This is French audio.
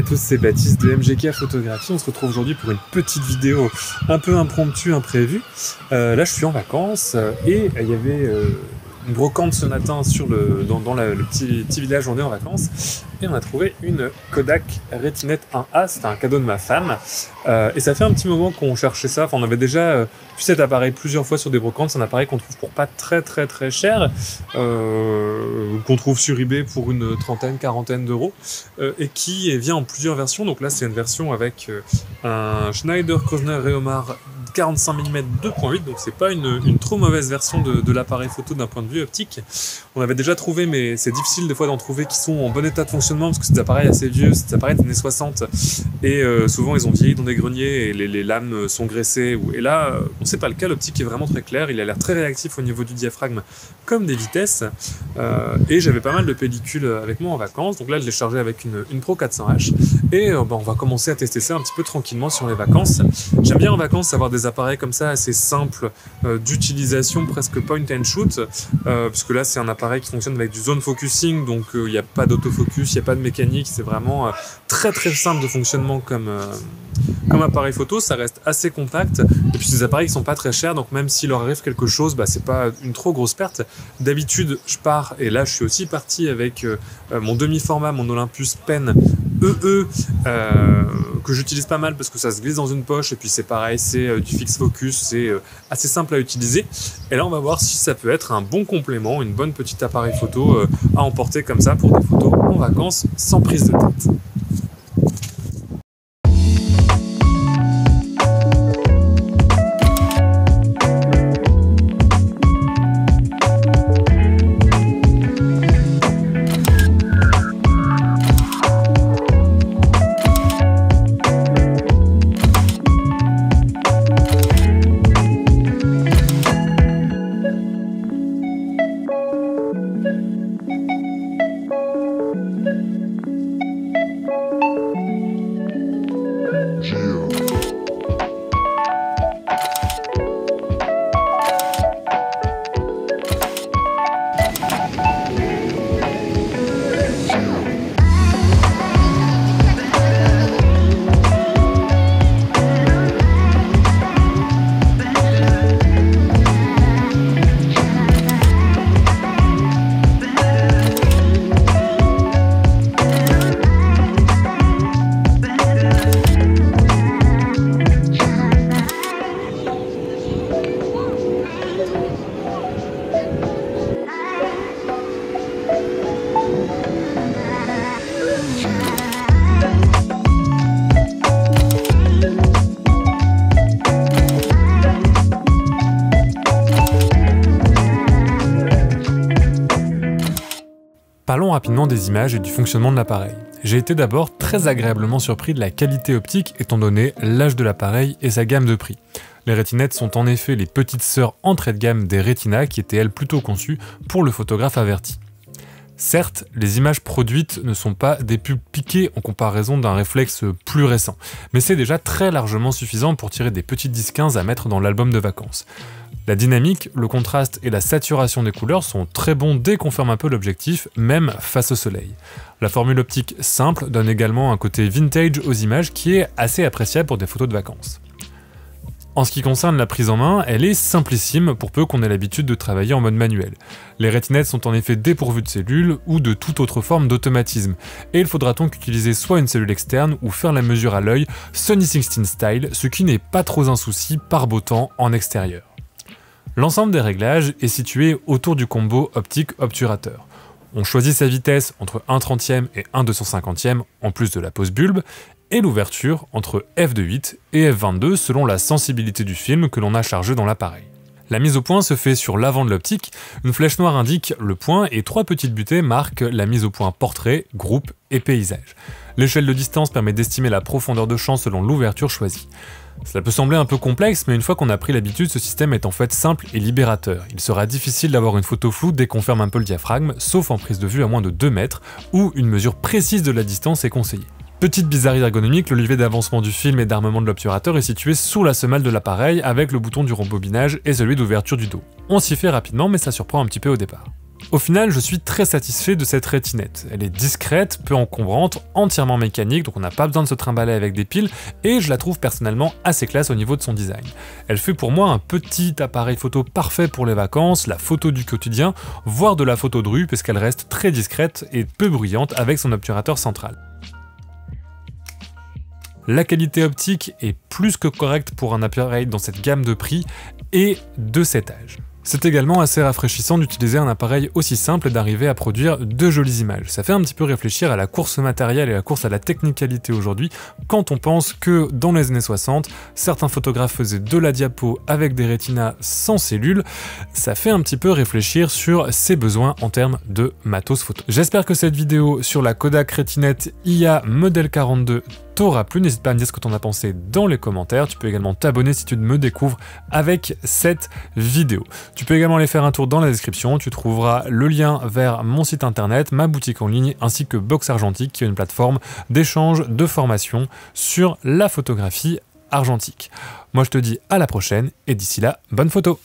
Tous, c'est Baptiste de MGK Photographie. On se retrouve aujourd'hui pour une petite vidéo un peu impromptue, imprévue. Là, je suis en vacances et il y avait une brocante ce matin dans le petit village où on est en vacances. Et on a trouvé une Kodak Retinette 1A. C'était un cadeau de ma femme. Et ça fait un petit moment qu'on cherchait ça. Enfin, on avait déjà vu cet appareil plusieurs fois sur des brocantes. C'est un appareil qu'on trouve pour pas très cher. Qu'on trouve sur eBay pour une quarantaine d'euros. Et qui vient en plusieurs versions. Donc là, c'est une version avec un Schneider Krosner Reomar 45 mm 2.8. Donc c'est pas une trop mauvaise version de l'appareil photo d'un point de vue optique. On avait déjà trouvé, mais c'est difficile des fois d'en trouver qui sont en bon état de fonctionnement parce que c'est des appareils assez vieux, c'est des appareils des années 60 et souvent ils ont vieilli dans des greniers et les lames sont graissées. Et là, c'est pas le cas, l'optique est vraiment très clair, il a l'air très réactif au niveau du diaphragme comme des vitesses et j'avais pas mal de pellicules avec moi en vacances, donc là je l'ai chargé avec une Pro 400H et on va commencer à tester ça un petit peu tranquillement sur les vacances. J'aime bien en vacances avoir des appareils comme ça assez simples d'utilisation, presque point and shoot, puisque là c'est un appareil qui fonctionne avec du zone focusing, donc il n'y a pas d'autofocus, il n'y a pas de mécanique, c'est vraiment très simple de fonctionnement comme appareil photo. Ça reste assez compact et puis ces appareils qui sont pas très chers, donc même s'il leur arrive quelque chose, c'est pas une trop grosse perte. D'habitude je pars, et là je suis aussi parti avec mon demi-format, mon Olympus Pen EE que j'utilise pas mal parce que ça se glisse dans une poche et puis c'est pareil, c'est du fixe focus, c'est assez simple à utiliser. Et là on va voir si ça peut être un bon complément, une bonne petite appareil photo à emporter comme ça pour des photos en vacances sans prise de tête. Parlons rapidement des images et du fonctionnement de l'appareil. J'ai été d'abord très agréablement surpris de la qualité optique étant donné l'âge de l'appareil et sa gamme de prix. Les rétinettes sont en effet les petites sœurs entrée de gamme des Retina qui étaient elles plutôt conçues pour le photographe averti. Certes, les images produites ne sont pas des pubs piquées en comparaison d'un réflexe plus récent, mais c'est déjà très largement suffisant pour tirer des petites 10-15 à mettre dans l'album de vacances. La dynamique, le contraste et la saturation des couleurs sont très bons dès qu'on ferme un peu l'objectif, même face au soleil. La formule optique simple donne également un côté vintage aux images qui est assez appréciable pour des photos de vacances. En ce qui concerne la prise en main, elle est simplissime pour peu qu'on ait l'habitude de travailler en mode manuel. Les rétinettes sont en effet dépourvues de cellules ou de toute autre forme d'automatisme, et il faudra donc utiliser soit une cellule externe ou faire la mesure à l'œil Sunny 16 style, ce qui n'est pas trop un souci par beau temps en extérieur. L'ensemble des réglages est situé autour du combo optique-obturateur. On choisit sa vitesse entre 1/30e et 1/250e en plus de la pose bulbe, et l'ouverture entre f2.8 et f22 selon la sensibilité du film que l'on a chargé dans l'appareil. La mise au point se fait sur l'avant de l'optique, une flèche noire indique le point et 3 petites butées marquent la mise au point portrait, groupe et paysage. L'échelle de distance permet d'estimer la profondeur de champ selon l'ouverture choisie. Cela peut sembler un peu complexe, mais une fois qu'on a pris l'habitude, ce système est en fait simple et libérateur. Il sera difficile d'avoir une photo floue dès qu'on ferme un peu le diaphragme, sauf en prise de vue à moins de 2 mètres, où une mesure précise de la distance est conseillée. Petite bizarrerie ergonomique, le levier d'avancement du film et d'armement de l'obturateur est situé sous la semelle de l'appareil avec le bouton du rembobinage et celui d'ouverture du dos. On s'y fait rapidement, mais ça surprend un petit peu au départ. Au final, je suis très satisfait de cette rétinette. Elle est discrète, peu encombrante, entièrement mécanique, donc on n'a pas besoin de se trimballer avec des piles, et je la trouve personnellement assez classe au niveau de son design. Elle fait pour moi un petit appareil photo parfait pour les vacances, la photo du quotidien, voire de la photo de rue, puisqu'elle reste très discrète et peu bruyante avec son obturateur central. La qualité optique est plus que correcte pour un appareil dans cette gamme de prix et de cet âge. C'est également assez rafraîchissant d'utiliser un appareil aussi simple et d'arriver à produire de jolies images. Ça fait un petit peu réfléchir à la course matérielle et la course à la technicalité aujourd'hui, quand on pense que dans les années 60, certains photographes faisaient de la diapo avec des rétinas sans cellules. Ça fait un petit peu réfléchir sur ses besoins en termes de matos photo. J'espère que cette vidéo sur la Kodak Retinette IA Model 42 t'aura plu, n'hésite pas à me dire ce que t'en as pensé dans les commentaires. Tu peux également t'abonner si tu me découvres avec cette vidéo. Tu peux également aller faire un tour dans la description, tu trouveras le lien vers mon site internet, ma boutique en ligne, ainsi que Box Argentique, qui est une plateforme d'échange de formation sur la photographie argentique. Moi je te dis à la prochaine, et d'ici là, bonne photo!